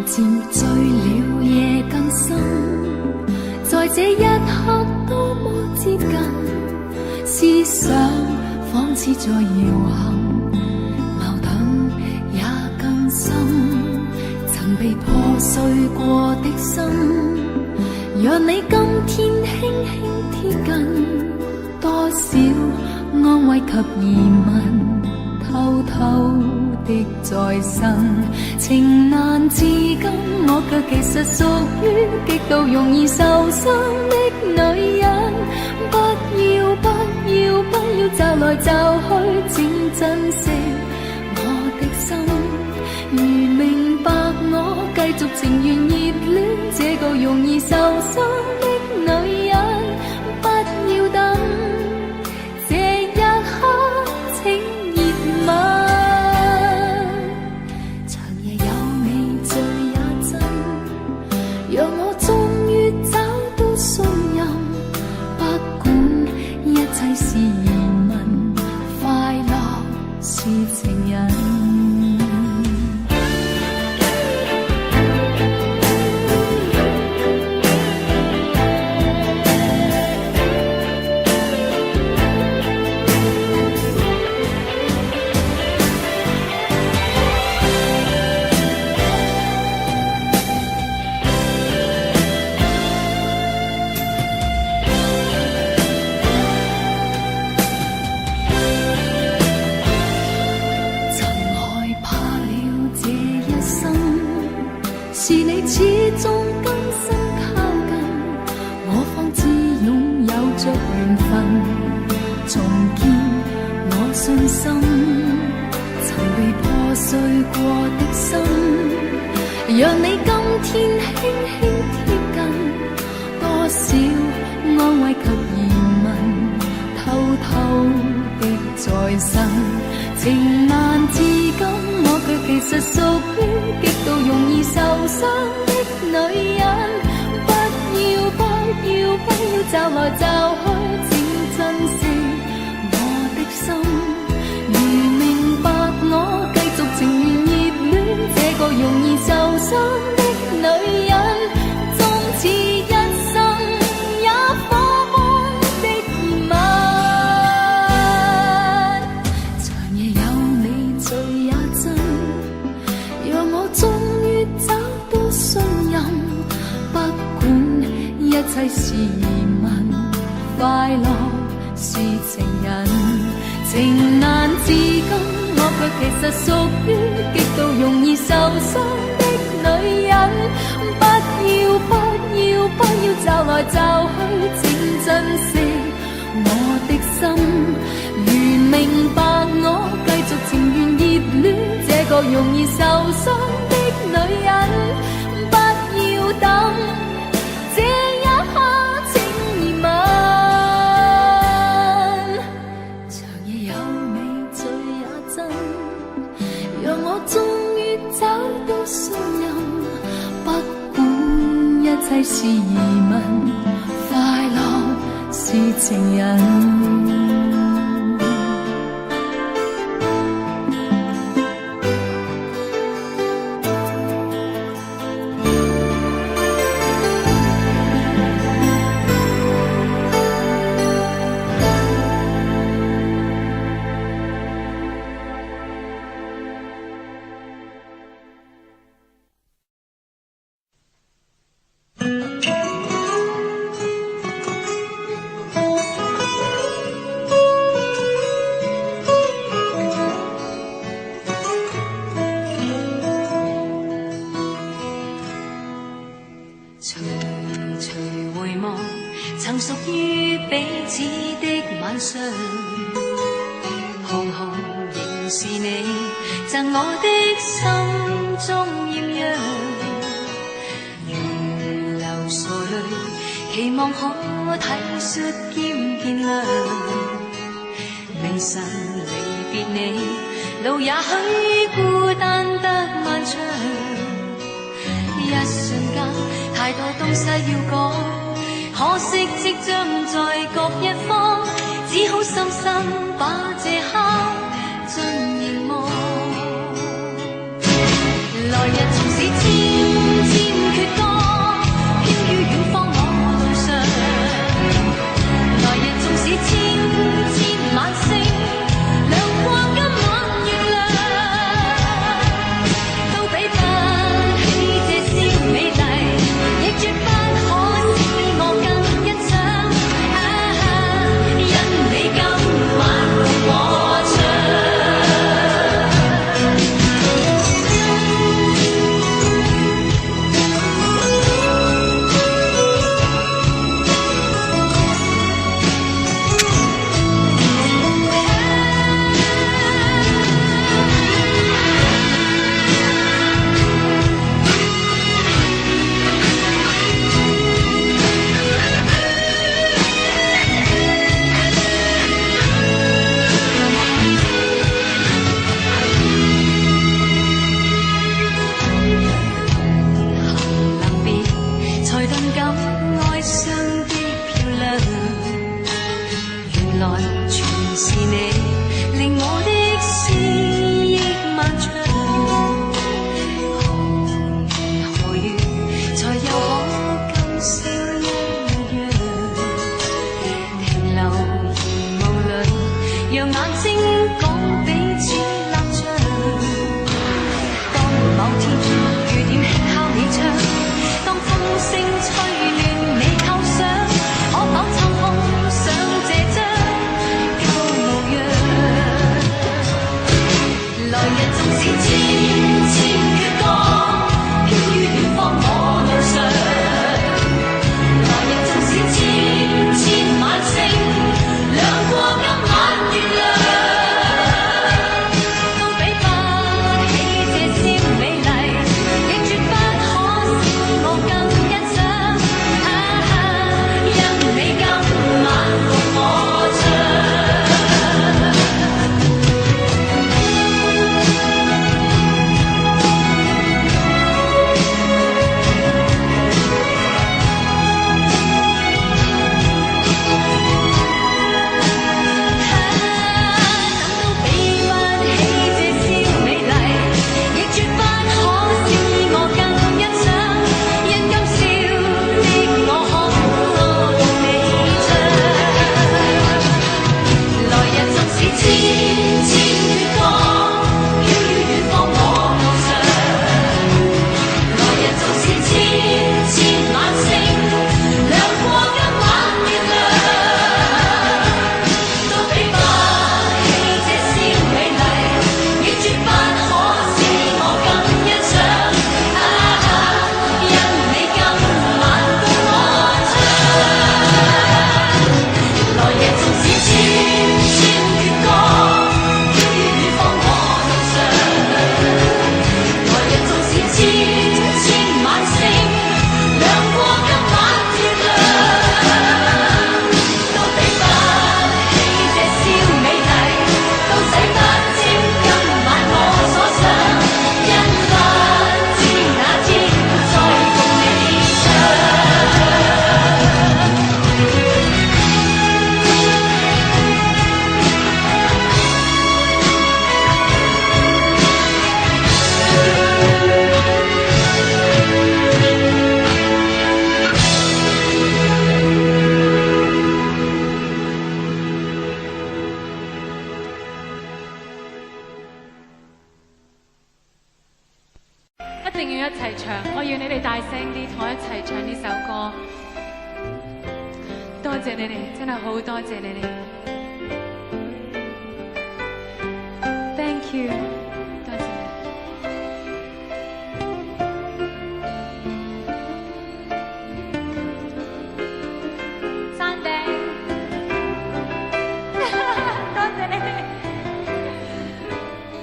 渐醉了夜更深，在这一刻多么接近，思想仿似在摇行，矛盾也更深，曾被破碎过的心，让你今天轻轻贴近，多少安慰及疑问，偷偷的在生，情难自禁，我却其实属于极度容易受伤的女人。不要不要不要找来找去，请珍惜我的心。如明白我繼續情願熱戀這個容易受傷的女人，不要等這一刻，請熱吻。長夜有你醉也真，讓我終於找到信任。不管一切是疑問，快樂是情人。是你始終甘心靠近，我方知擁有着緣分，重建我信心，曾被破碎過的心，讓你今天輕輕貼近，多少安慰及疑問，偷偷的在生，情難自禁，我卻其實屬於極度容易受傷的女人。不要不要不要找來找去，請珍惜我的心。如明白我繼續情願熱戀這個容易受傷的女人，終此一生也火般的熱吻。長夜有你醉也真，讓我終於找到信任。不管一切是疑問，快樂是情人。情難自禁，我卻其實屬於極度容易受傷的女人。不要不要不要找來找去，請珍惜我的心。如明白我繼續情願熱戀這個容易受傷的女人，不要等這一刻，請熱吻。長夜有你醉也真，讓我終於找到信任。不管一切是疑問，快樂是情人。曾屬於彼此的晚上，紅紅仍是你贈我的心中豔陽，如流傻淚，期望可體恤兼見諒。明晨離別你，路也許孤單得漫長，一瞬間太多東西要講。可惜即將在各一方，只好深深把這刻盡凝望。來日縱使千定要一齊唱，我要你哋大聲啲同我一齊唱呢首歌。多謝你哋，真係好多謝你哋。Thank you， 多謝你。山頂，多謝你哋。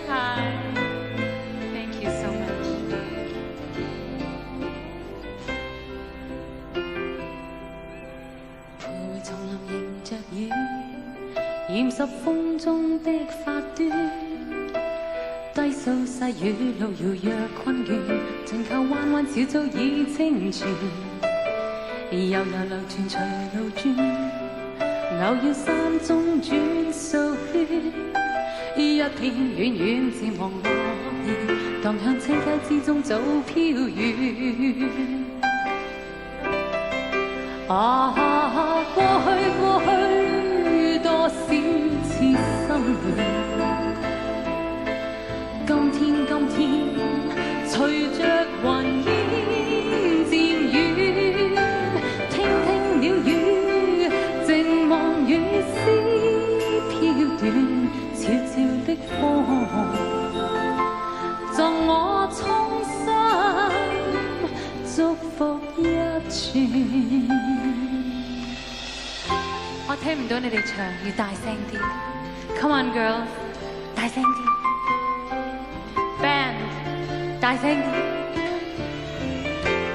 Hi，thank you so much。徘叢林迎着雨，染濕風中的髮端。低數細雨路遙若困倦，盡靠彎彎小早已清泉。悠悠流傳隨路轉，偶要山中轉數圈。一片遠遠漸黃落葉，蕩向青溪之中早飄遠。啊，過去多少次心亂。今天，隨着雲煙漸遠，聽鳥語，靜望雨絲飄斷，悄悄的風，贈我衷心祝福一串。我聽唔到你哋唱，要大聲啲。Come on girls， 大聲啲。Band， 大聲啲。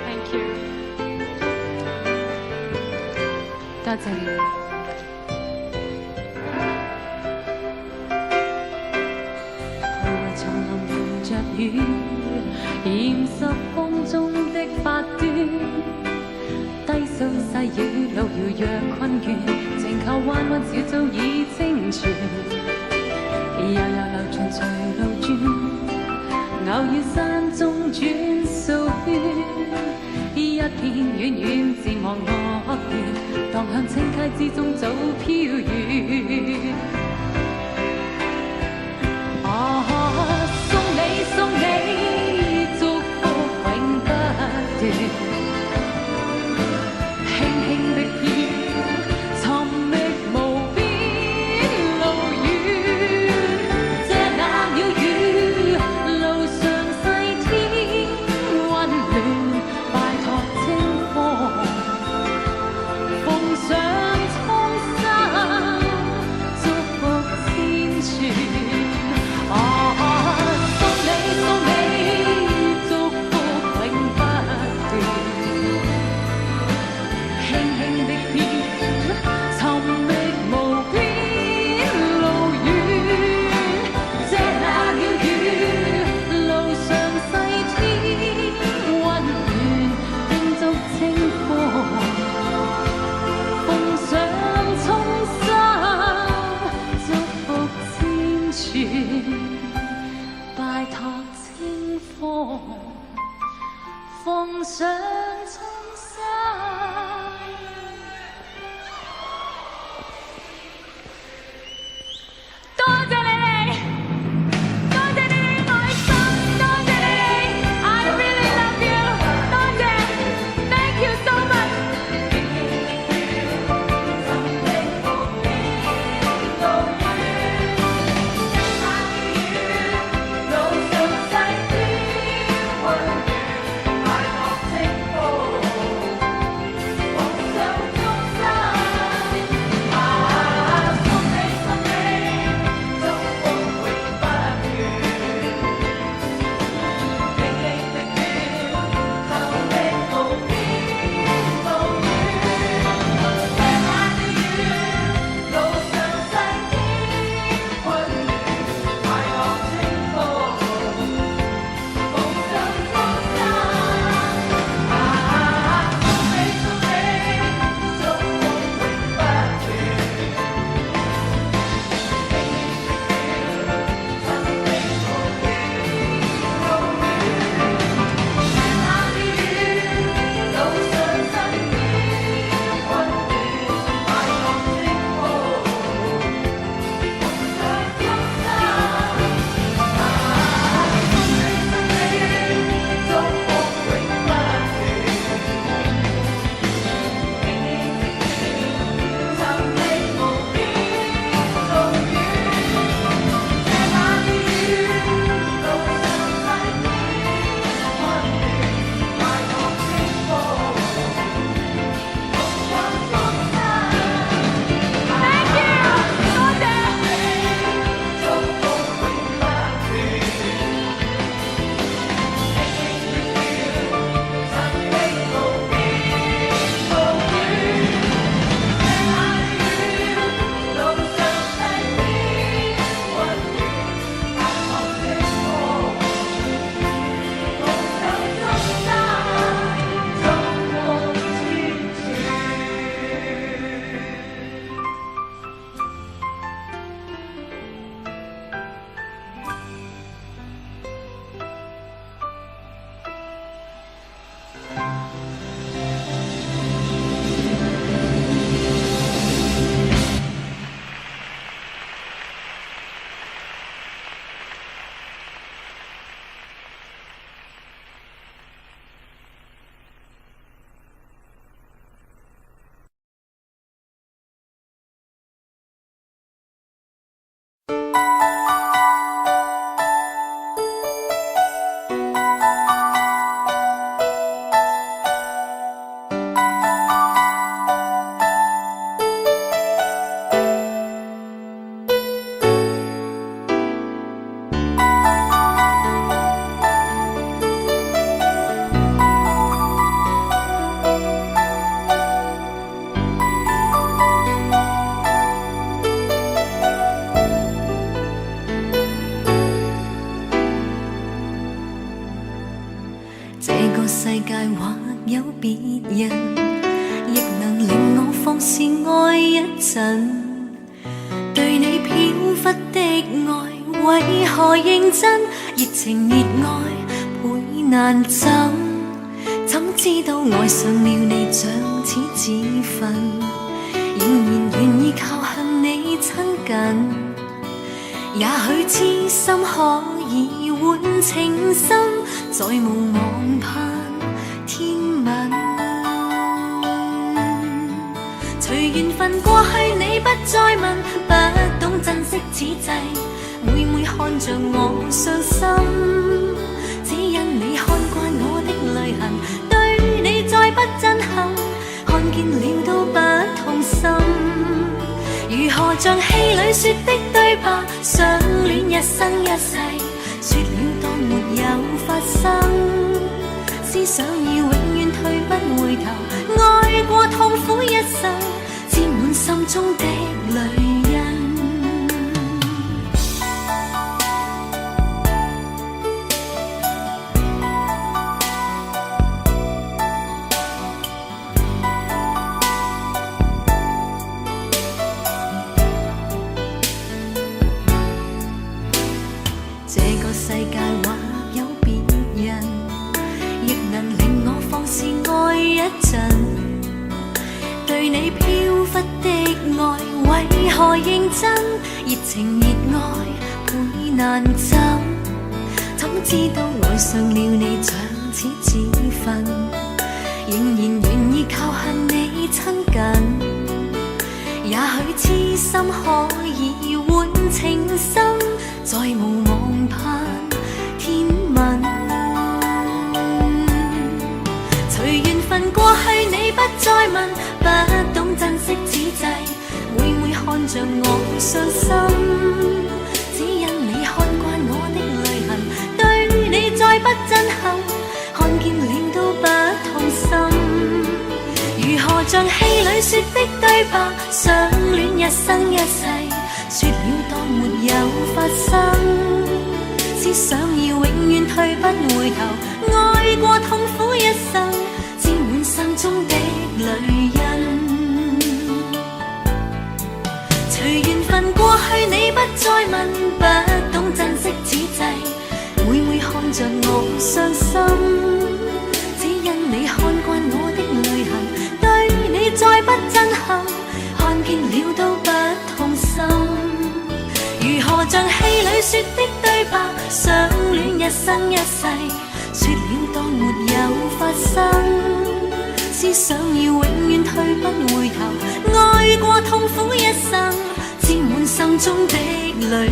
Thank you， 多謝你。叢林迎着雨，染濕風中的髮端。低數細雨路遙若困倦，靜靠彎彎小早已清泉。悠悠流傳隨路轉。偶要山中轉數圈，一片遠遠漸望落葉，蕩向青溪之中早飄遠。送你祝福永不斷，輕輕的飄，尋覓無邊路遠，這那鳥語。路上細天溫暖，拜託清風，奉上衷心祝福千串。送你祝福永不斷，輕輕的飄，尋覓無邊路遠，這那鳥語。路上細天溫暖，叮囑清風，奉上衷心祝福千串。拜託清風，奉上衷心。多謝你哋，多謝你哋愛心，多謝你哋 ，I really love you， 多謝 ，Thank you so much。路上細天溫暖，拜託清風。这个世界或有别人，亦能令我放肆爱一阵。对你飘忽的爱，为何认真？热情热爱倍难枕，怎知道爱上了你像似自焚，仍然愿意靠向你亲近。也許痴心可以換情深，再無望盼天問。隨緣分過去，你不再問，不懂珍惜此際，每每看着我傷心，只因你看慣我的淚痕，對你再不震撼，看見了都不痛心。如何像戲裏說的對白，相戀一生一世，說了當沒有發生，思想已永遠退不回頭，愛過痛苦一生，沾滿心中的淚印。這個世界或有別人，亦能令我放肆愛一陣。對你飄忽的愛，為何認真？熱情熱愛倍難枕，怎知道愛上了你像似自焚，仍然願意靠向你親近。也許痴心可以換情深，再無望盼天問。隨緣分過去，你不再問，不懂珍惜此際，每每看着我傷心，只因你看慣我的淚痕，對你再不震撼，看見了都不痛心。如何像戲裏說的對白，相戀一生一世，說了當沒有發生，思想已永遠退不回頭，愛過痛苦一生，沾滿心中的淚印。隨緣分過去，你不再問，不懂珍惜此際，每每看着我傷心，只因你看慣我的淚痕，對你再不震撼，看見了都不痛心。如何像戲裏說的對白，相戀一生一世，說了當沒有發生，思想已永遠退不回頭，愛過痛苦一生，沾滿心中的淚印。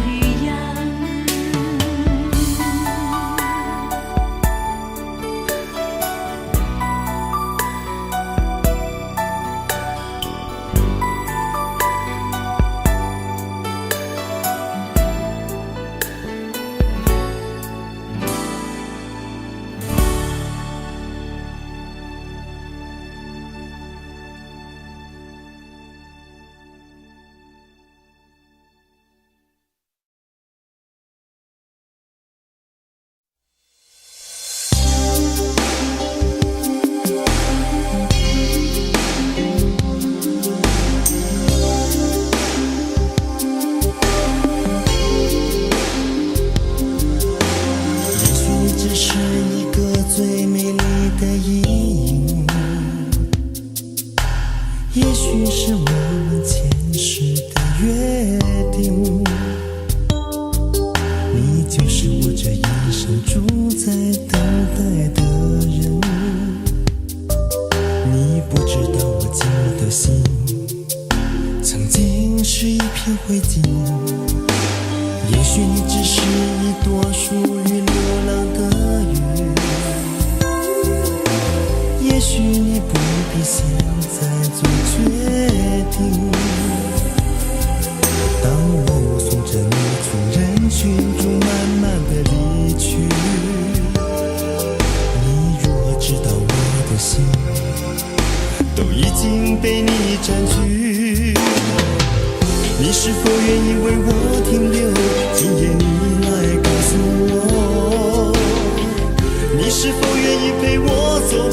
是否愿意陪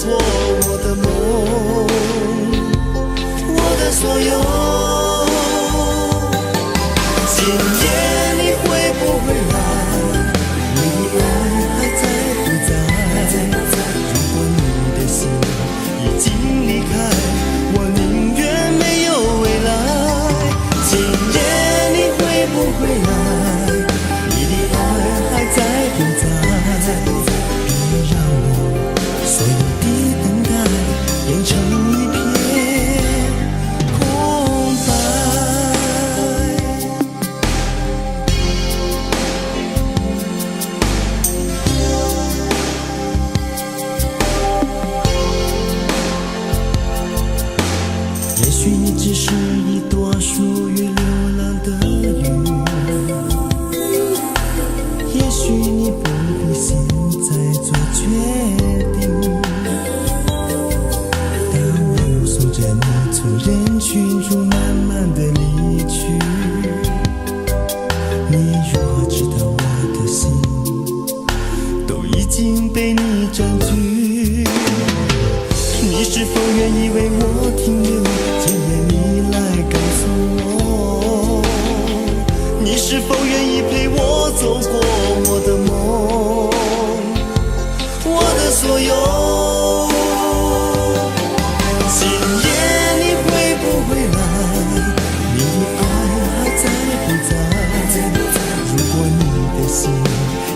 过我的梦，我的所有。今夜你会不会来？你的爱还在不在？如果你的心已经离开，我宁愿没有未来。今夜你会不会来？你的爱还在不在？别让我所有的等待变成一片空白。也许你只是一朵属于流浪的云，也许你不必现在做决定，当我目送着你从人群中慢慢的离去，你如何知道我的心都已经被你占据？你是否愿意为我停留？今夜你来告诉我，你是否愿意陪我走过我的梦，我的所有。今夜你会不会来？你的爱还在不在？如果你的心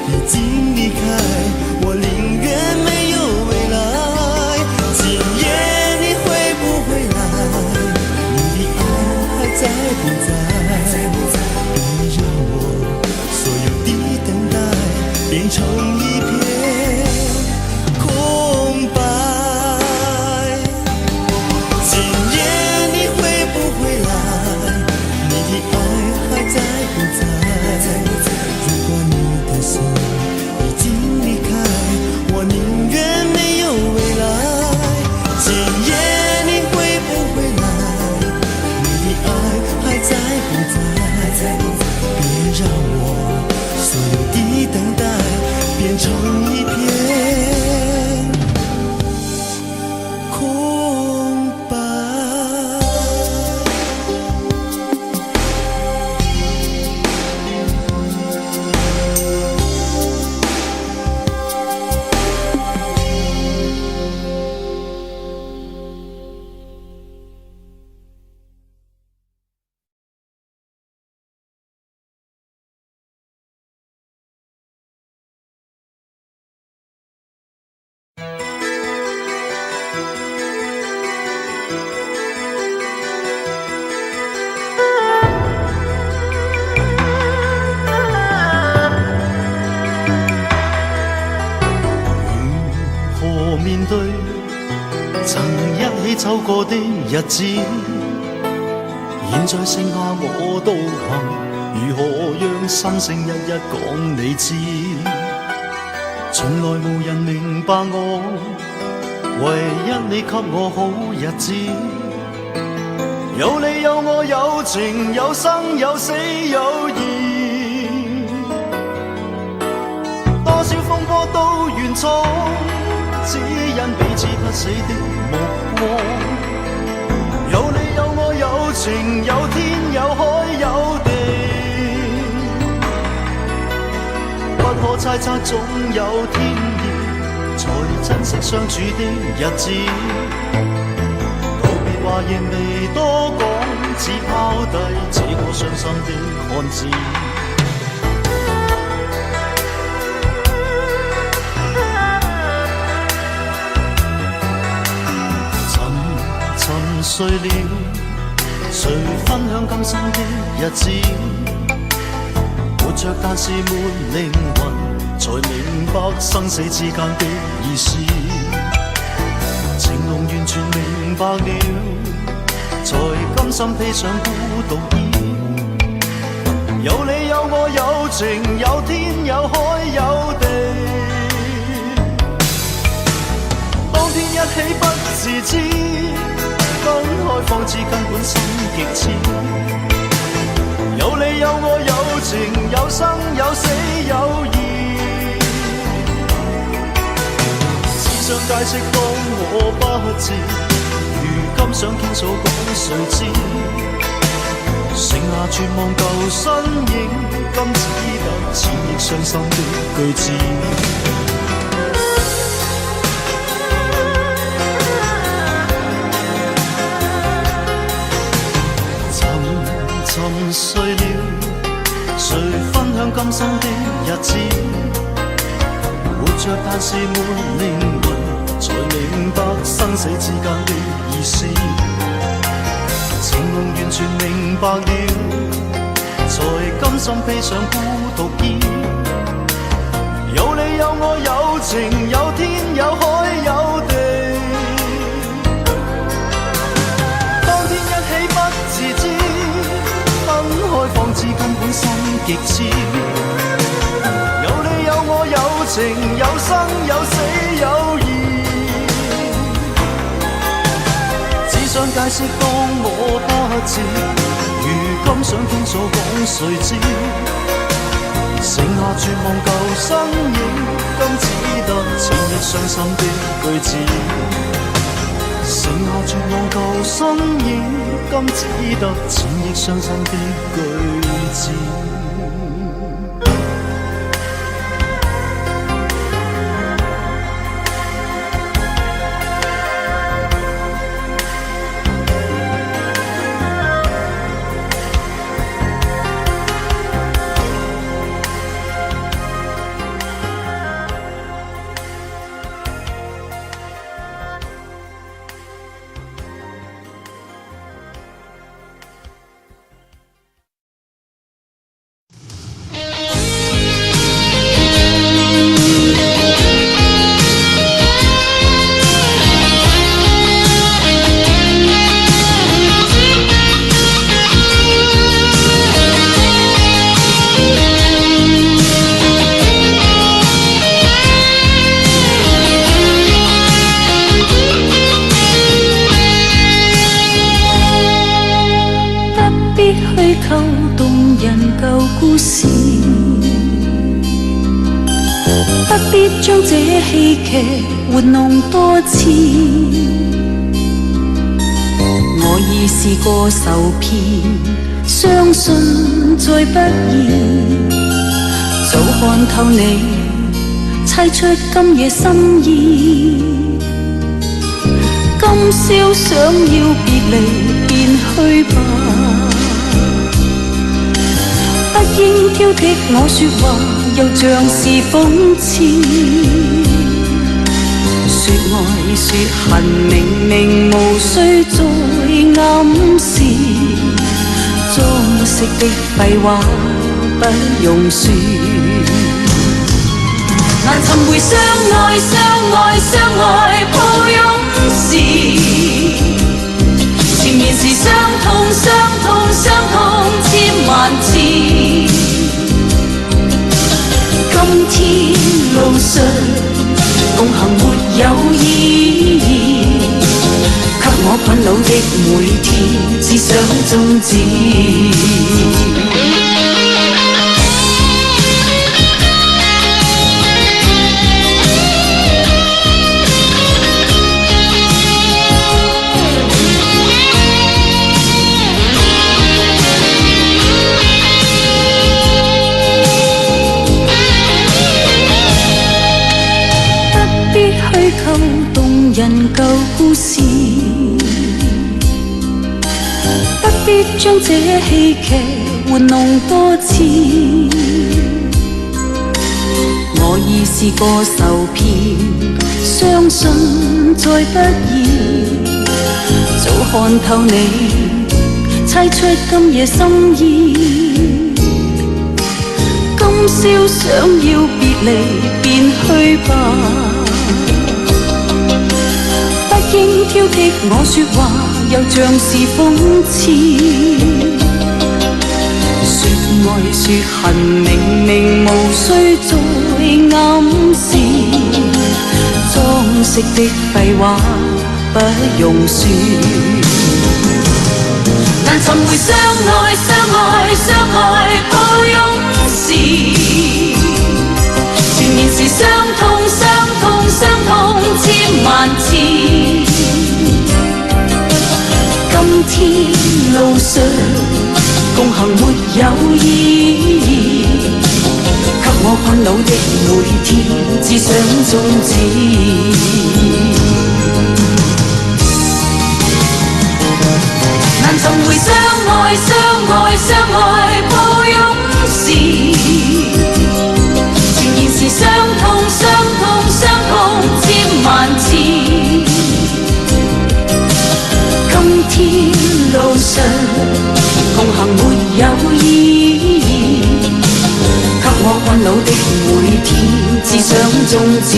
已经离开，我宁愿没有未来。今夜你会不会来？你的爱还在不在？别让我所有的等待变成一片空白。今夜你会不会来？你的爱还在不在？如果你的心已经离开，我宁愿没有未来。今夜你会不会来？你的爱还在不在？别让我所有的等待变成一片空白。面對曾一起走過的日子，現在剩下我獨行，如何讓心聲一一講你知？從來無人明白我，唯一你給我好日子，有你有我有情有生有死有義，多少風波都願闖，只因彼此不死的目光，有你有我有情有天有海有地，不可猜測總有天意，才珍惜相處的日子。道別話亦未多講，只拋低這個傷心的漢子。睡了，誰分享今生的日子？活着但是沒靈魂，才明白生死之間的意思。情濃完全明白了，才甘心披上孤獨衣。有你有我有情有天有海有地，當天一起不自知。分開方知根本心極痴，有你有我有情有生有死有義，是想解釋當我不智，如今想傾訴講誰知？剩下絕望舊身影，今只得千億傷心的句子。沉睡了，誰分享今生的日子？活着但是沒靈魂，才明白生死之間的意思。情濃完全明白了，才甘心披上孤獨衣。有你有我有情有天有海有地，當天一起不自知，分開方知根本心極痴。有你有我有情有生有死有義，只想解釋當我不智，如今想傾訴講誰知？剩下絕望舊身影，今只得千億傷心的句子。剩下絕望舊身影，今只得千億傷心的句子。不必將這戲劇活弄多次，我已試過受騙，相信再不易。早看透你，猜出今夜心意。今宵想要別離，便去吧。不應挑剔我說話，又像是諷刺。說愛說恨，明明無需再暗示。裝飾的廢話不用說，難尋回相愛相愛相愛抱擁時，前面是傷痛傷痛傷痛千萬次。今天路上共行沒有意義，給我困惱的每天只想終止。動人舊故事，不必將這戲劇玩弄多次。我已試過受騙，相信再不易。早看透你，猜出今夜心意。今宵想要別離，便去吧。應挑剔我說話，又像是諷刺。說愛說恨，明明無需再暗示。裝飾的廢話不用說，難尋回相愛相愛相愛抱擁時，前面是傷痛傷痛傷痛。意义，給我困惱的每天，只想終止。難尋回相愛，相愛，相愛，抱擁時，前言是傷痛，傷痛，傷痛，千萬次。今天路上共行沒有意義，給我困惱的每天，只想終止。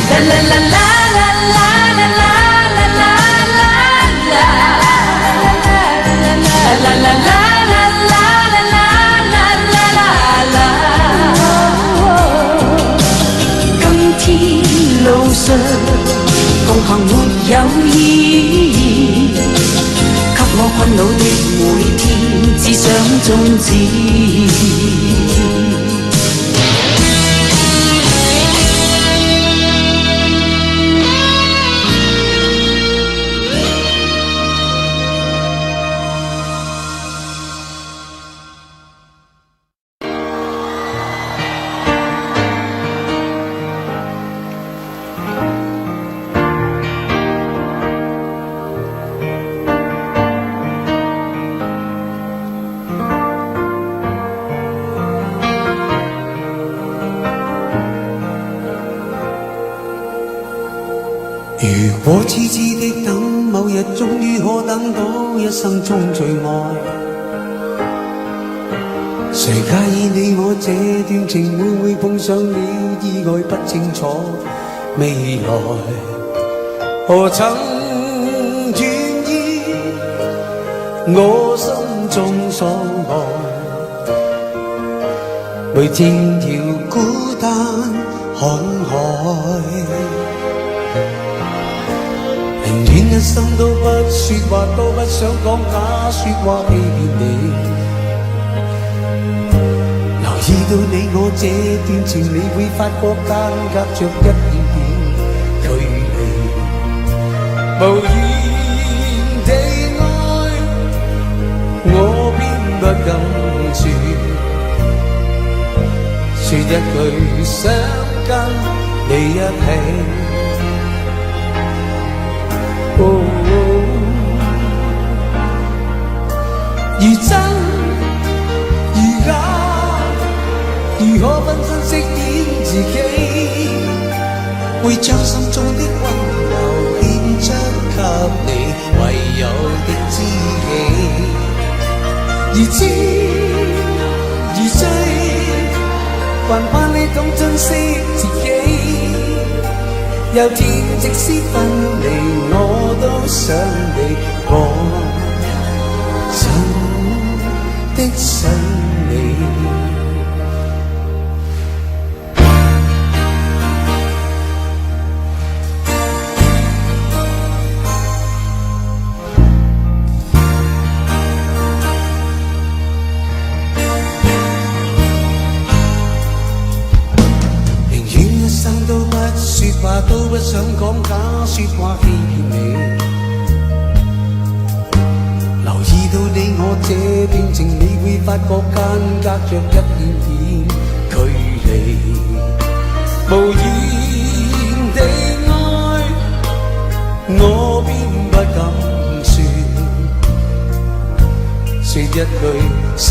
啦啦啦啦啦啦啦啦啦啦啦啦啦啦，今天路上共行沒有意義，給我困惱的每天，只想終止。如果痴痴的等，某日終於可等到一生中最愛，誰介意你我這段情會唔會碰上了意外？不清楚未來，何曾願意我心中所愛，每天要孤單看海。寧願一生都不說話，都不想講假說話欺騙你。留意到你我這段情，你會發覺間隔着一點點距離。無言地愛，我偏不敢說，說一句想跟你一起。如真如假，如何分身飾演自己，會將心中的溫柔獻出給你，唯有的知己。如知如醉，還盼你懂珍惜自己。有天即使分離，我都想你，我真的想你。都不想講假說話欺騙你，留意到你我這段情，你會發覺間隔着一點點距離。無言地愛，我偏不敢說一句想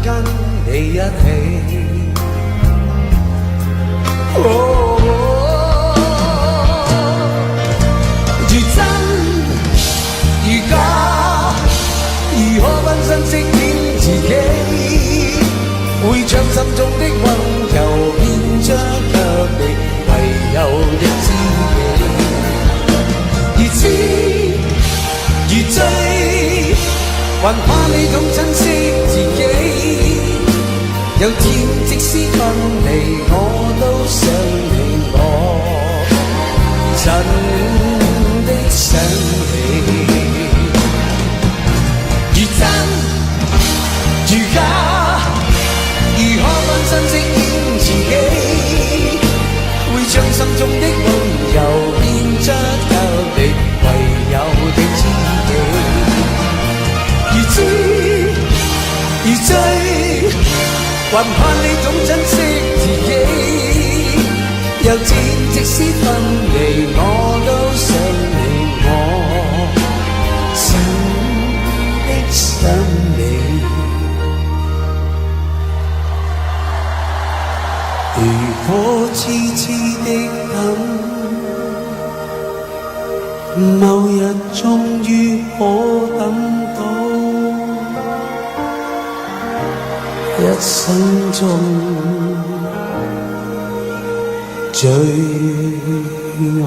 跟你一起。如何分身飾演自己，會將心中的溫柔獻出給你，唯有的知己。如痴如醉，還怕你懂珍惜自己。有天即使分離，我都想你，我真的想你。如真如假，如何分身飾演自己，會將心中的溫柔獻出給你，唯有的知還怕你懂珍惜自己，又知即使分離，我都想你，我真的想你。如果痴痴的等，某日終於可等到，一生中最愛。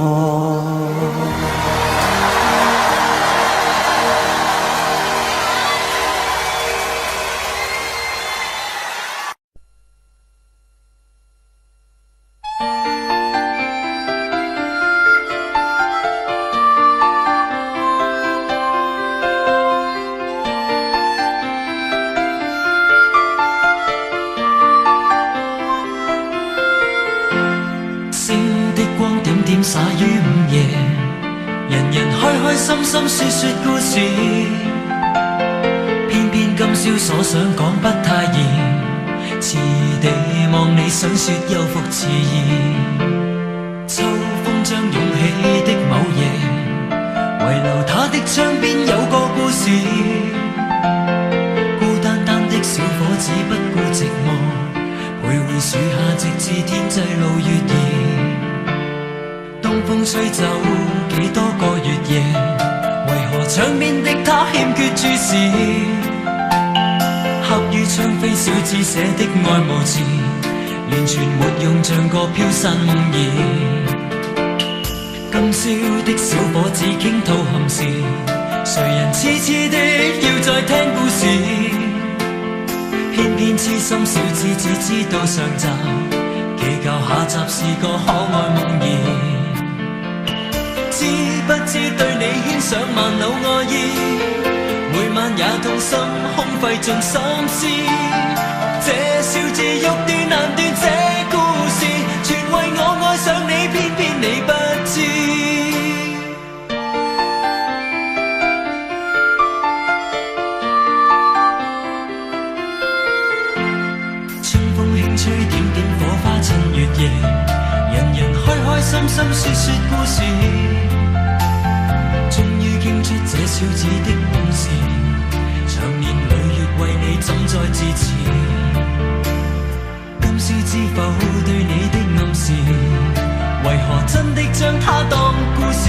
灑於午夜，人人開開心心說說故事，偏偏今宵所想講不太易，遲地望你想說又復遲疑。秋風將湧起的某夜，遺留他的窗邊有個故事，孤單單的小伙子不顧寂寞，徘徊樹下直至天際露月兒。東風吹走幾多個月夜，為何窗邊的他欠缺注視？刻於窗扉小字寫的愛無詞，完全沒用，像個飄散夢兒。今宵的小伙子傾吐憾事，誰人痴痴的要再聽故事？偏偏痴心小子只知道上集，祈求下集是個可愛夢兒。知不知對你牽上萬縷愛意，每晚也痛心空費盡心思，這小字欲斷難斷，這故事全為我愛上你，偏偏你不知。春風輕吹點點火花襯月夜，人人開開心心說說故事，終於傾出這小子的往事，長年累月為你怎再自持？今宵知否對你的暗示，為何真的將它當故事？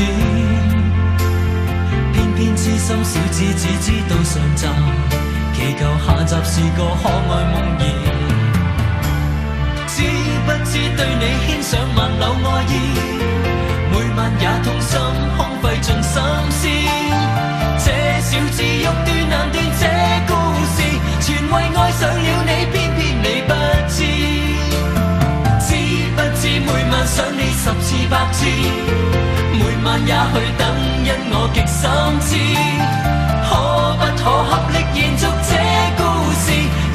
偏偏痴心小子只知道上集，祈求下集是個可愛夢兒。知不知對你牽上萬縷愛意，每晚也痛心空費盡心思，這小字欲斷難斷，這故事全為愛上了你，偏偏你不知。知不知每晚想你10次100次，每晚也去等，因我極心知，可不可合力延續這故事，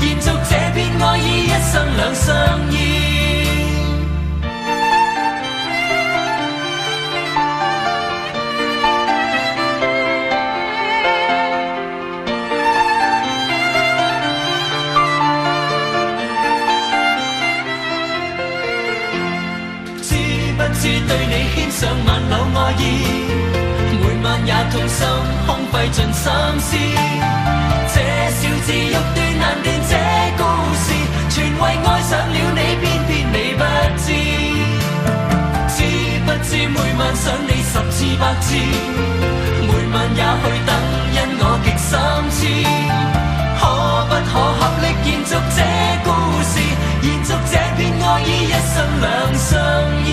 延續這片愛意，一生兩相依。對你牽上萬縷愛意，每晚也痛心空費盡心思，這小字欲斷難斷，這故事全為愛上了你，偏偏你不知。知不知每晚想你10次100次，每晚也去等，因我極心知，可不可合力延續這故事，延續這片愛意，一生兩相依。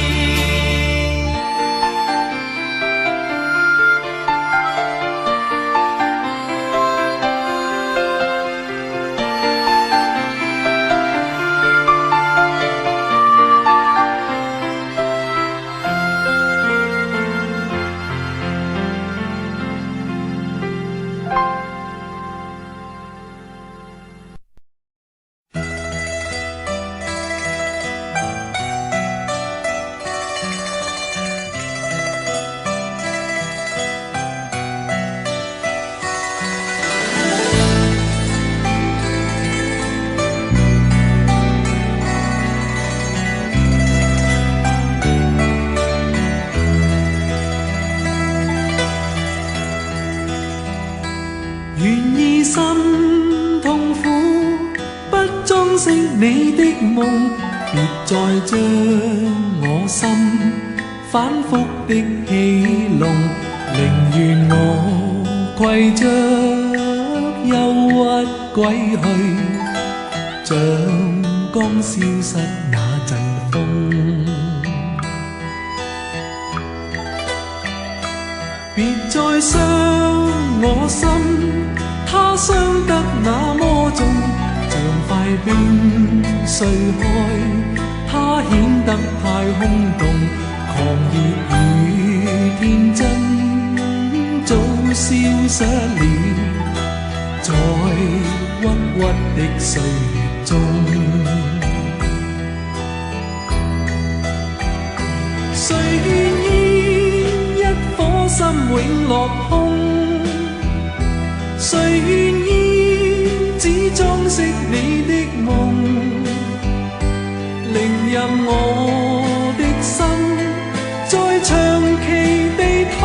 你的夢，別再將我心反覆的戲弄，寧願我攜着憂鬱歸去，像剛消失那陣風。別再傷我心，它傷得那麼重，像塊冰碎開，它顯得太空洞，狂熱與天真早消失了，在鬱鬱的歲月中。誰願意一顆心永落空？誰願意只裝飾你的夢？寧任我的心再長期地痛，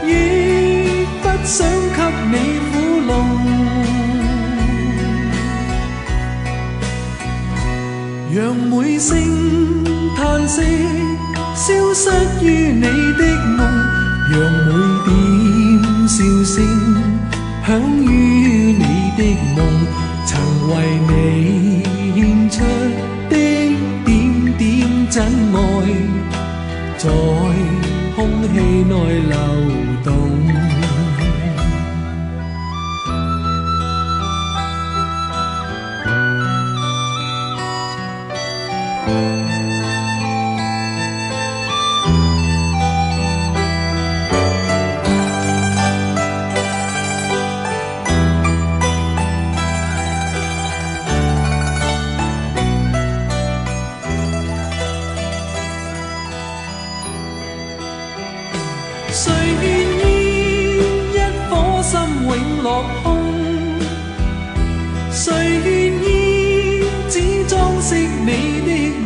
亦不想給你苦弄。讓每聲嘆息消失於你的夢，讓每點笑聲響於你的夢，曾為你獻出的點點真愛，在空氣內流動。誰願意一顆心永落空？誰願意只裝飾你的夢？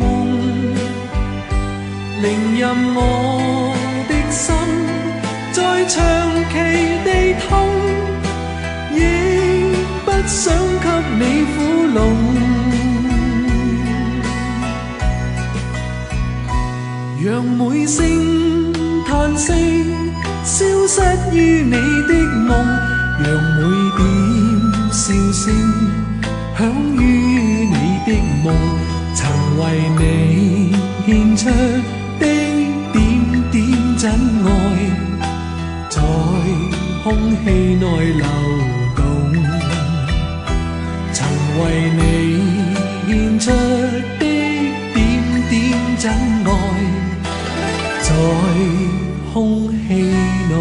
寧任我的心再長期地痛，亦不想給你苦弄。讓每聲嘆息消失於你的夢，讓每點笑聲響於你的夢，曾為你獻出的點點真愛，在空氣內流動，曾為你獻出的點點真愛，在空氣內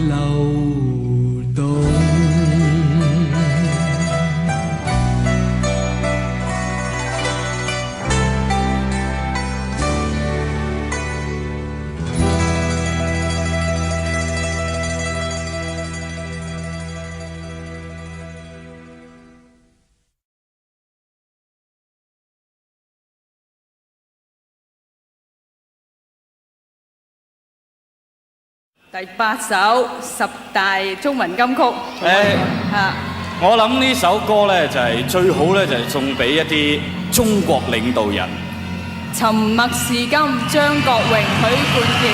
流動。第8首10大中文金曲。我諗呢首歌咧就係最好咧，就係送俾一啲中國領導人。沉默是金，張國榮、許冠傑。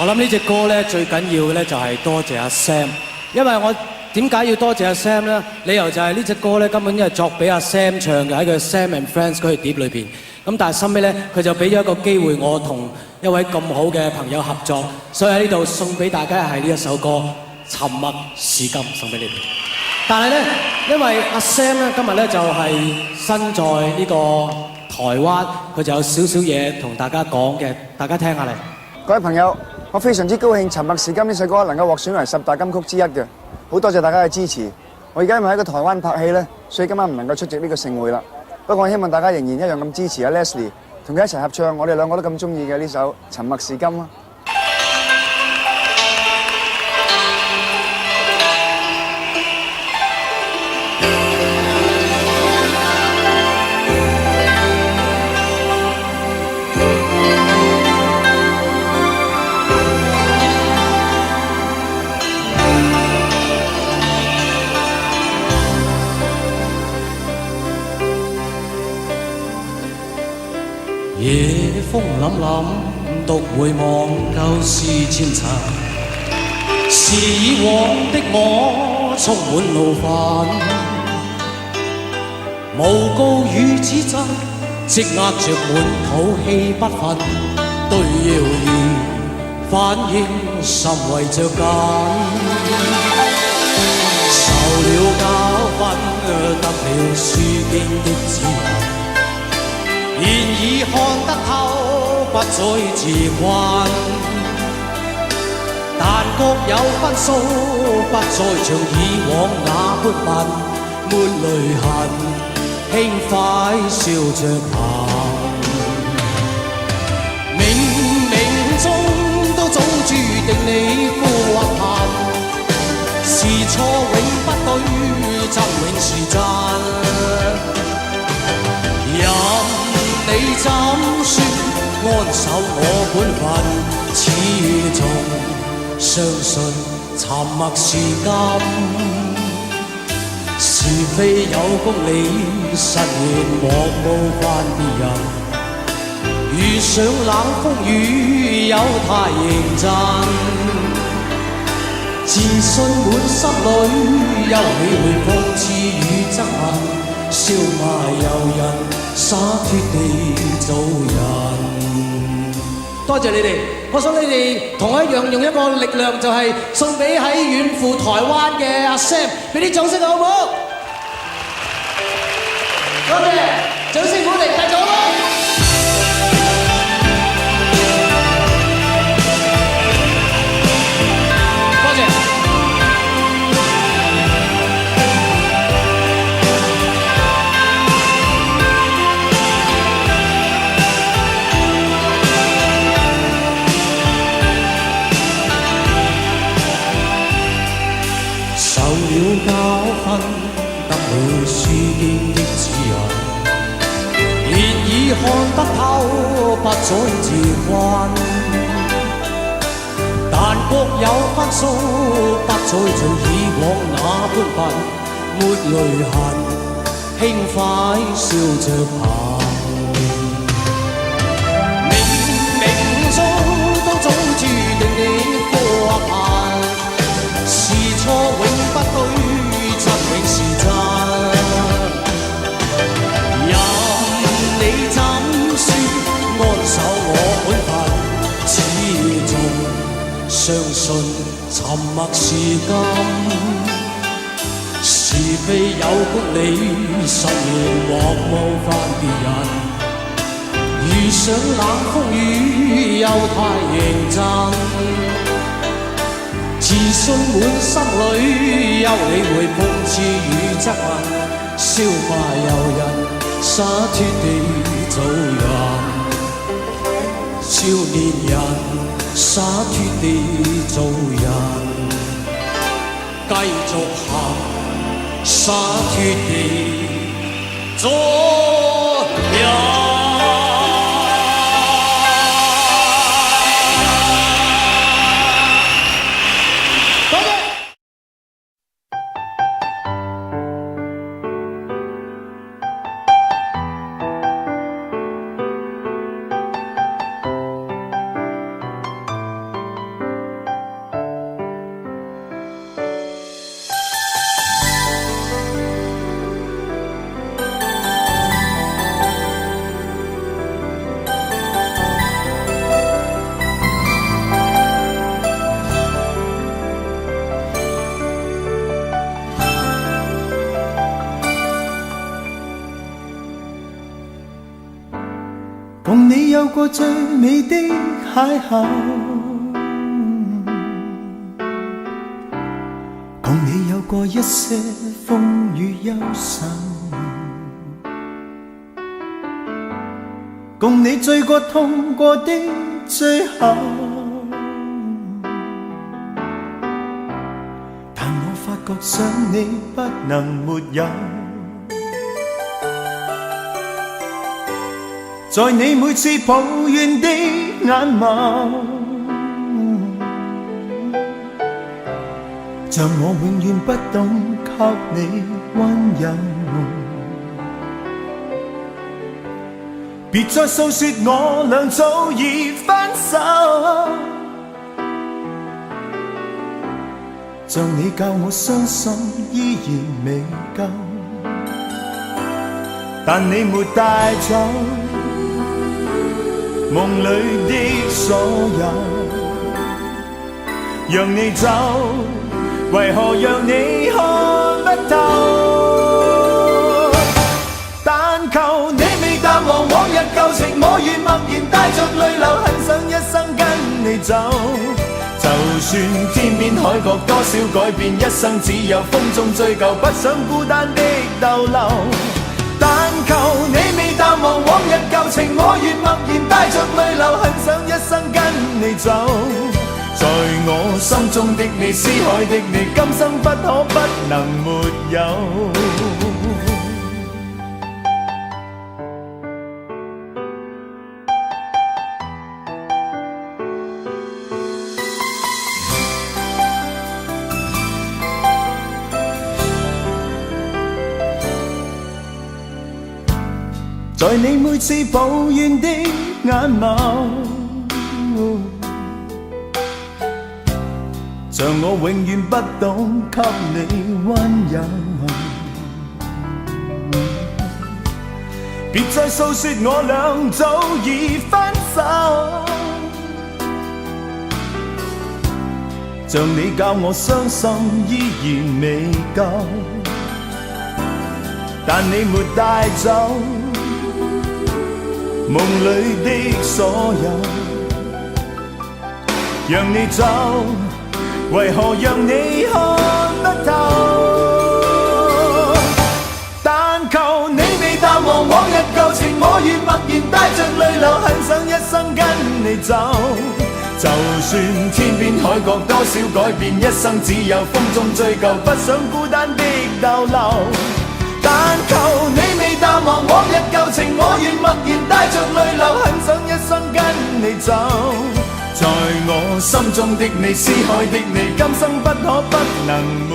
我諗呢隻歌咧最緊要嘅咧就係多謝阿 Sam， 因為我點解要多謝阿 Sam 咧？理由就係呢隻歌咧根本因係作俾阿 Sam 唱嘅，喺佢 Sam and Friends 嗰條碟裏邊。咁但係後尾咧佢就俾咗一個機會我同一位咁好嘅朋友合作，所以喺呢度送俾大家係呢一首歌《沉默是金》送俾你哋。但係咧，因為阿 Sam 咧今日咧就係身在呢個台灣，佢就有少少嘢同大家講嘅，大家聽下嚟。各位朋友，我非常之高興《沉默是金》呢首歌能夠獲選為10大金曲之一嘅，好多謝大家嘅支持。我而家因為喺個台灣拍戲咧，所以今晚唔能夠出席呢個盛會啦。不過我希望大家仍然一樣咁支持阿 Leslie， 同佢一齊合唱我哋兩個都咁中意嘅呢首《沉默是金》啊！夜風凜凜，獨回望舊事前塵。是以往的我充滿怒憤，無告與指責，積壓着滿肚氣不忿，對謠言反應甚為着緊。受了教訓，得了書經的指引，現已看得透，不再自困。但各有分數，不再像以往那般笨，沒淚痕，輕快笑着行。冥冥中都早注定你富或貧，是錯永不對，真永是真。任你怎說，安守我本分，始終相信沉默是金，是非有公理，實現莫冒犯別人。遇上冷風雨，有太認真，自信滿心裏，休理會諷刺與憎恨，笑罵由人，灑脱地做人。多謝你哋，我想你哋同我一樣用一個力量，就係送俾喺遠赴台灣嘅阿 Sam， 俾啲掌聲好唔好？多謝，掌聲鼓勵，繼續咯！多謝。受了教訓，得了書經的指引，現已看得透，不再自困。但各有分數，不再像以往那般笨，沒淚痕，輕快笑着行。冥冥中都早注定你富或貧，是錯永不對，真永是真。任你怎說，安守我本分，始終相信沉默是金。是非有公理，實現莫冒犯別人。遇上冷風雨，又太認真。自信滿心裏，休理會諷刺與質問，笑罵由人，灑脱地做人。少年人，灑脱地做人，繼續行，灑脱地做人。共你有過最美的邂逅，共你有過一些風雨憂愁，共你醉過痛過的最後，但我發覺想你不能沒有。在你每次抱怨的眼眸，像我永遠不懂給你溫柔。別再訴說我倆早已分手，像你教我相信依然未夠，但你沒帶走夢裏的所有，讓你走，為何讓你看不透？但求你未淡忘往日舊情，我願默然帶着淚流，很想一生跟你走。就算天邊海角多少改變，一生只有風中追究，不想孤單的逗留。但求你未淡忘往日舊情，我願默然帶着淚流，很想一生跟你走。在我心中的你，思海的你，今生不可不能沒有。在你每次抱怨的眼眸，像我永遠不懂給你溫柔。別再訴說我倆早已分手，像你教我相信依然未夠，但你沒帶走夢裏的所有，讓你走，為何讓你看不透？但求你未淡忘往日舊情，我願默然帶着淚流，很想一生跟你走。就算天邊海角多少改變，一生只有風中追究，不想孤單的逗留。但求你未淡忘往日舊情，我願默然帶着淚流，很想一生跟你走。在我心中的你，思海的你，今生不可不能沒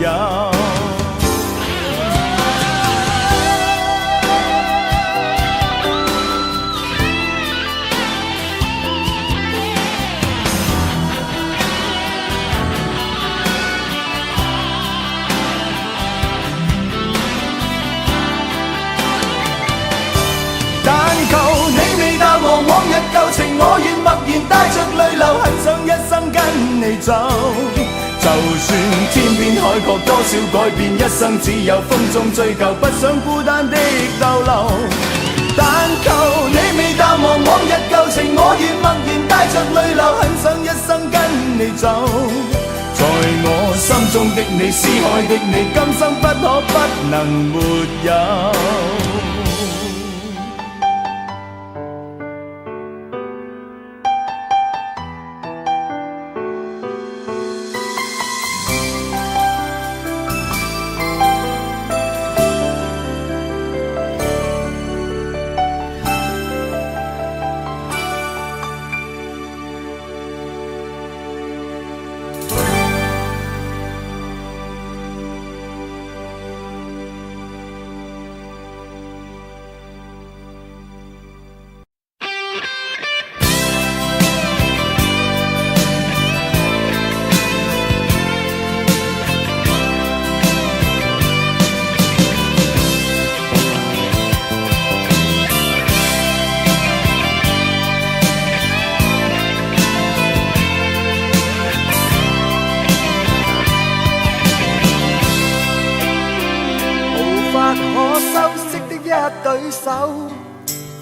有。往日舊情，我願默然帶着淚流，很想一生跟你走。就算天邊海角多少改變，一生只有風中追究，不想孤單的逗留。但求你未淡忘往日舊情，我願默然帶着淚流，很想一生跟你走。在我心中的你，思海的你，今生不可不能沒有。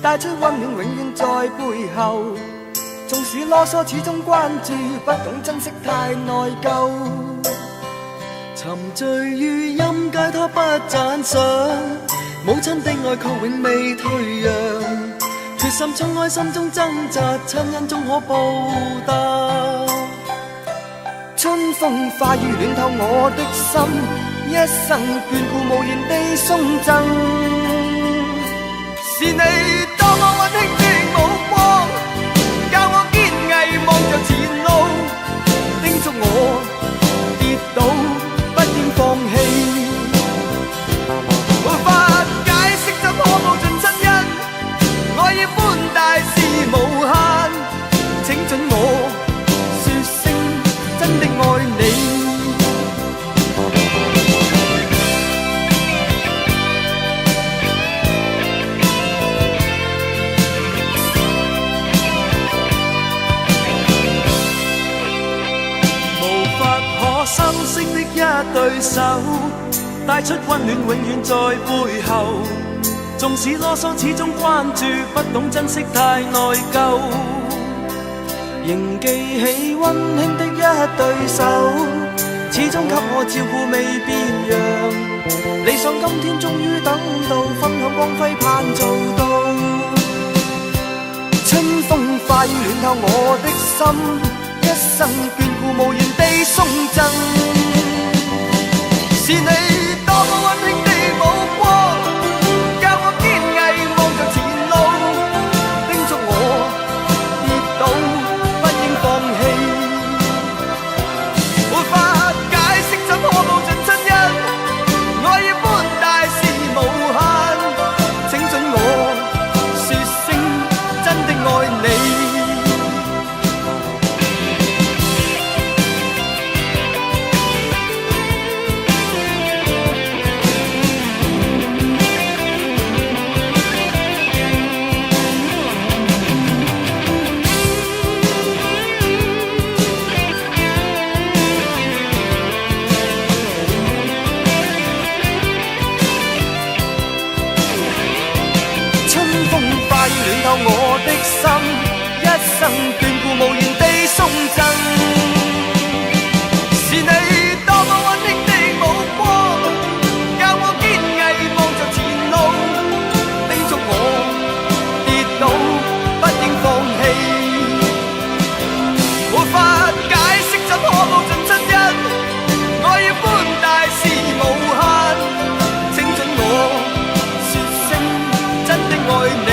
帶出溫暖永遠在背後，縱使囉嗦始終關注，不懂珍惜太內疚。沉醉於音階他不讚賞，母親的愛卻永未退讓，決心衝開心中掙扎，親恩終可報答。春風化雨暖透我的心，一生眷顧無言地送贈。是你多麼溫馨的目光，教我堅毅望着前路，叮囑我跌倒不應放棄。無法解釋怎可報盡親恩，我要手，帶出溫暖永遠在背後。縱使囉嗦，始終關注，不懂珍惜太內疚。仍記起溫馨的一對手，始終給我照顧未變樣。理想今天終於等到，分享光輝盼做到。春風化雨暖透我的心，一生眷顧無言地送贈。是你多麼溫馨的目光，教我堅毅望着前路，叮囑我跌倒不應放棄。沒法解釋怎可報盡親恩，愛意般大是無限。請准我說聲真的愛你。暖透我的心，一生眷顧無言地送贈。是你多麼溫馨的目光，教我堅毅望着前路，叮囑我跌倒不應放棄。沒法解釋怎可報盡親恩，愛意般大是無限。請准我說聲真的愛你。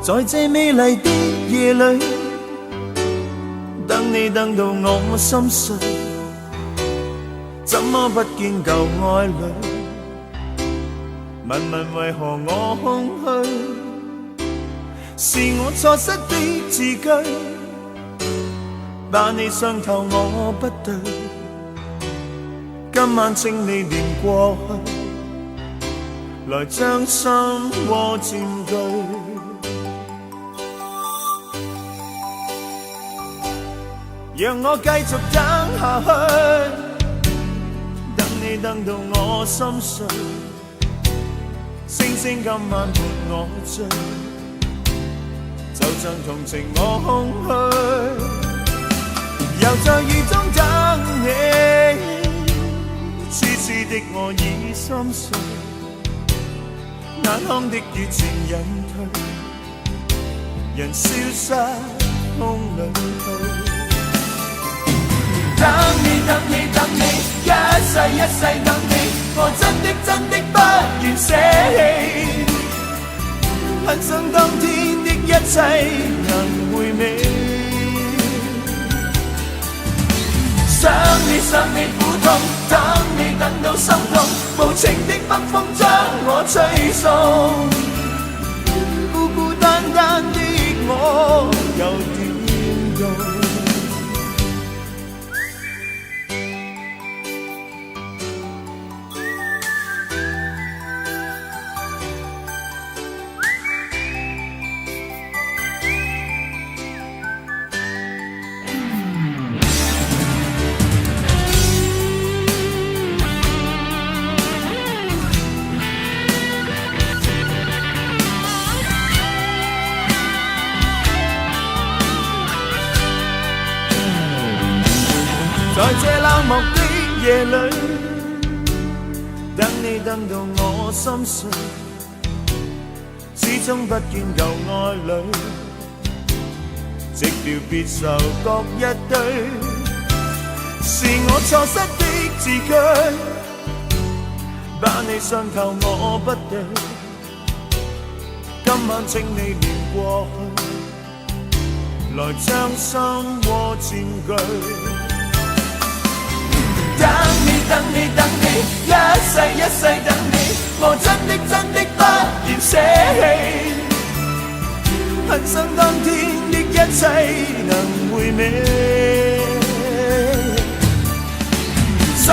在這美麗的夜裏，等你等到我心碎，怎麼不見舊愛侶？問問為何我空虛？是我錯失的字句，把你傷透我不對。今晚請你連過去，來將心窩佔據。讓我繼續等下去，等你等到我心碎，星星今晚伴我醉，就像同情我空虛，又在雨中等你，痴痴的我已心碎，眼眶的熱情隱退，人消失空裏去。等你等你等你，一世一世等你，我真的不願捨棄，很想當天的一切能回味。想你苦痛，等你等到心痛，無情的北風將我吹送，孤孤單單的我又點用？在這冷漠的夜裏，等你等到我心碎，始終不見舊愛侶，寂寥別愁各一堆，是我錯失的字句，把你傷透我不對，今晚請你念過去，來將心窩佔據。等你等你等你，一世一世等你，我真的不願捨棄，恨生當天的一切能回味。想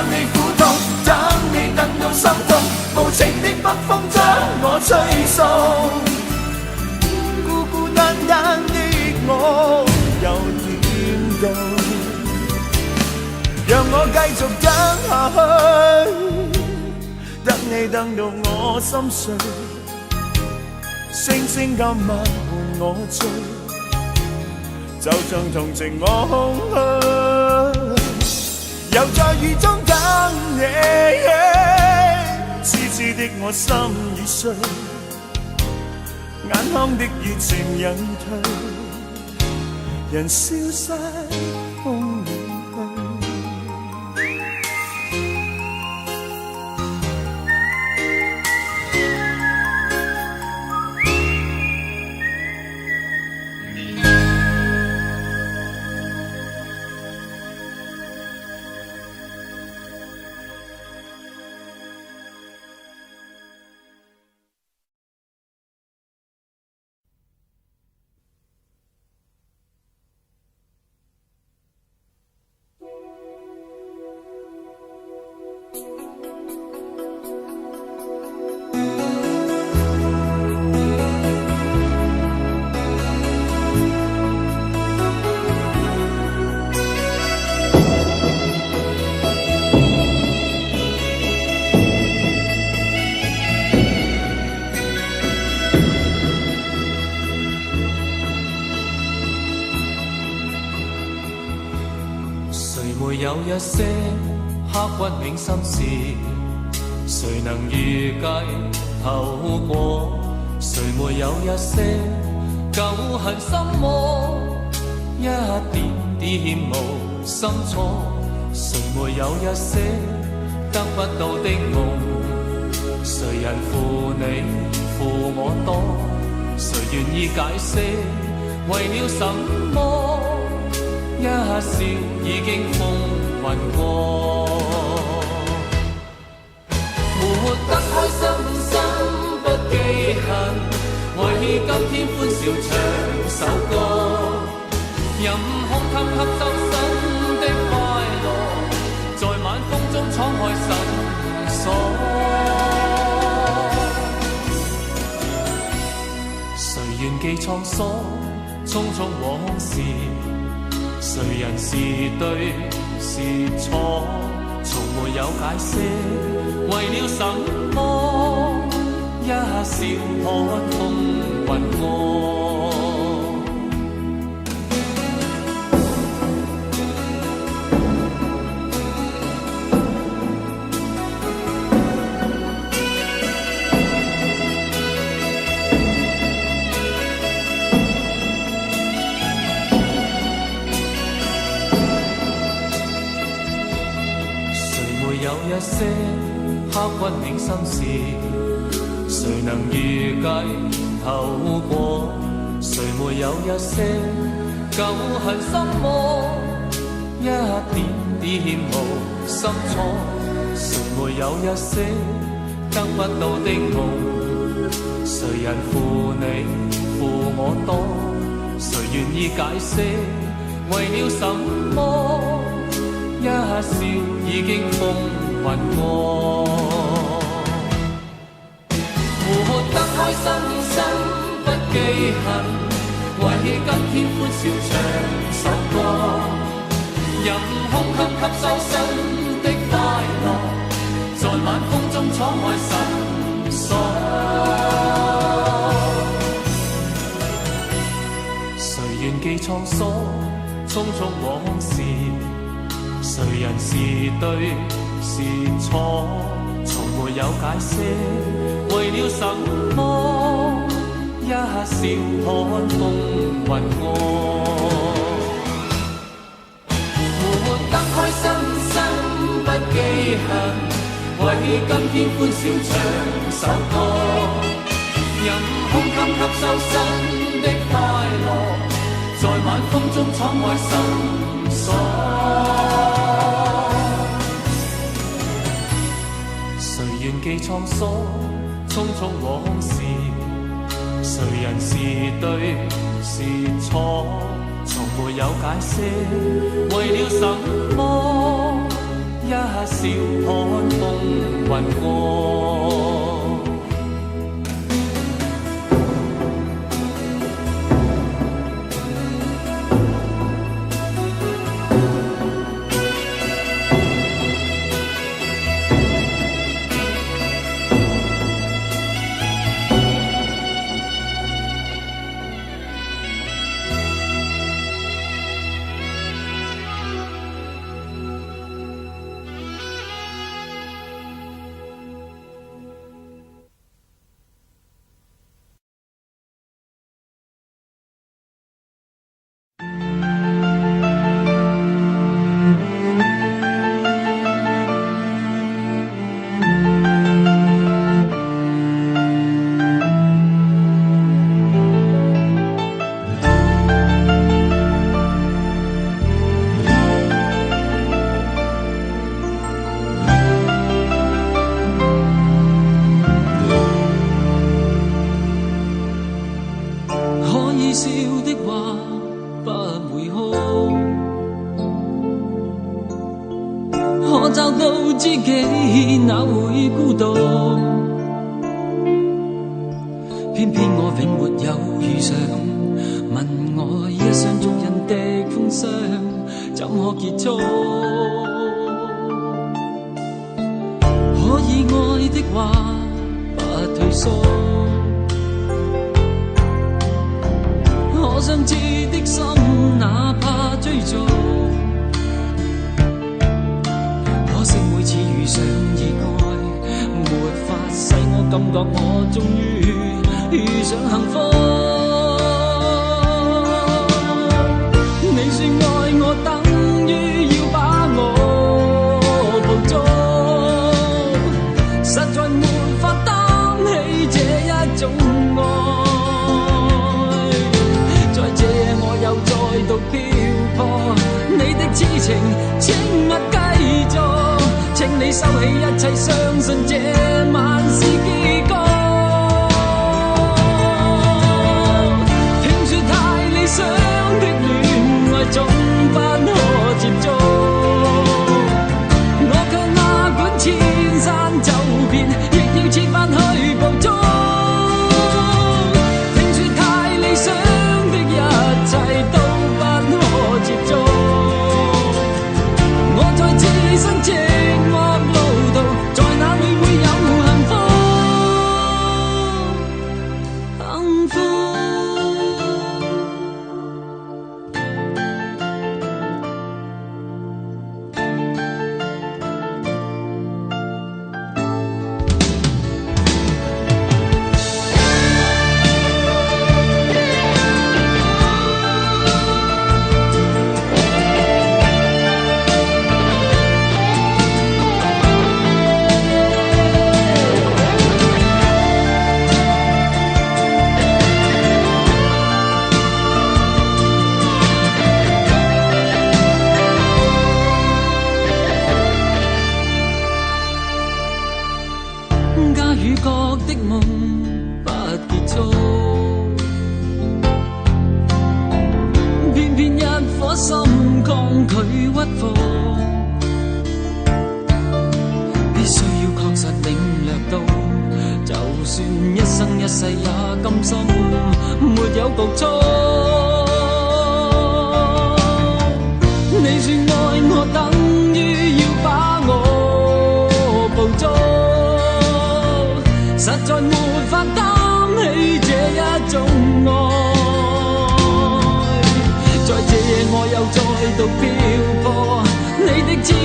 你苦痛，等你等到心痛，無情的北風將我吹送，孤孤單單的我又點到？讓我繼續等下去，等你等到我心碎，星星今晚伴我醉，就像同情我空虛，又在雨中等你，痴痴的我心已碎，眼眶的熱情隱退，人消失風裏。有一些刻骨銘心事，誰能預計透過？誰沒有一些舊恨心魔，一點點無心錯？誰沒有一些得不到的夢？誰人負你負我多？誰願意解釋為了什麼？一笑已經風雲過，活得開心心不記恨，為今天歡笑唱首歌，任空襟吸收新的快樂，在晚風中敞開心鎖。誰願記滄桑，匆匆往事？誰人是對是錯，從沒有解釋，為了什麼？一笑看風雲過。一些刻骨銘心事，誰能預計透過？誰沒有一些舊恨心魔，一點點無心錯？誰沒有一些得不到的夢？誰人負你負我多？誰願意解釋為了什麼？一笑已經風雲過，活得開心心不記恨，為今天歡笑唱首歌，任空襟吸收新的快樂，在晚風中敞開心鎖。誰願記滄桑，匆匆往事？谁人是对是错，从没有解释。为了什么，一笑看风云过。活活得开心，心不记恨，为今天欢笑唱首歌。任胸襟吸收新的快乐，在晚风中敞开心锁。谁愿记沧桑，匆匆往事。谁人是对是错，从没有解释。为了什么，一笑看风云过。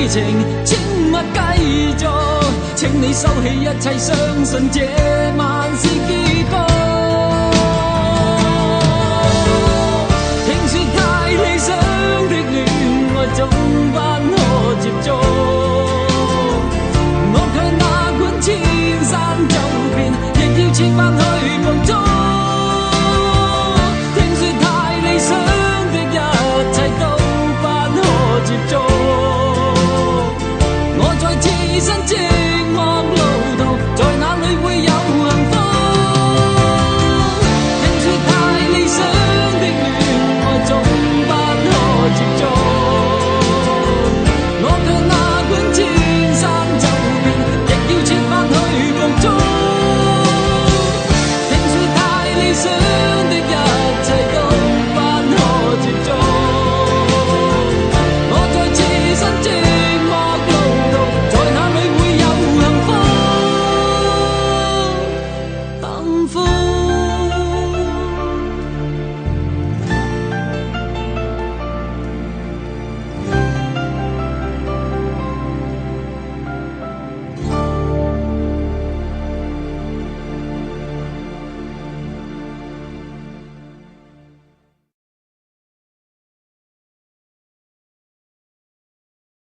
情，請勿繼續。請你收起一切，相信這晚是